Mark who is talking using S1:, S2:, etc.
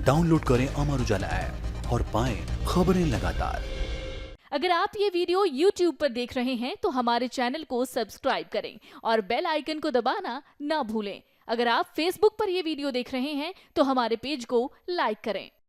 S1: Download करें Amar Ujala app और पाएं खबरें लगातार।
S2: अगर आप ये वीडियो YouTube पर देख रहे हैं तो हमारे चैनल को सब्सक्राइब करें और बेल आइकन को दबाना ना भूलें। अगर आप Facebook पर ये वीडियो देख रहे हैं तो हमारे पेज को लाइक करें।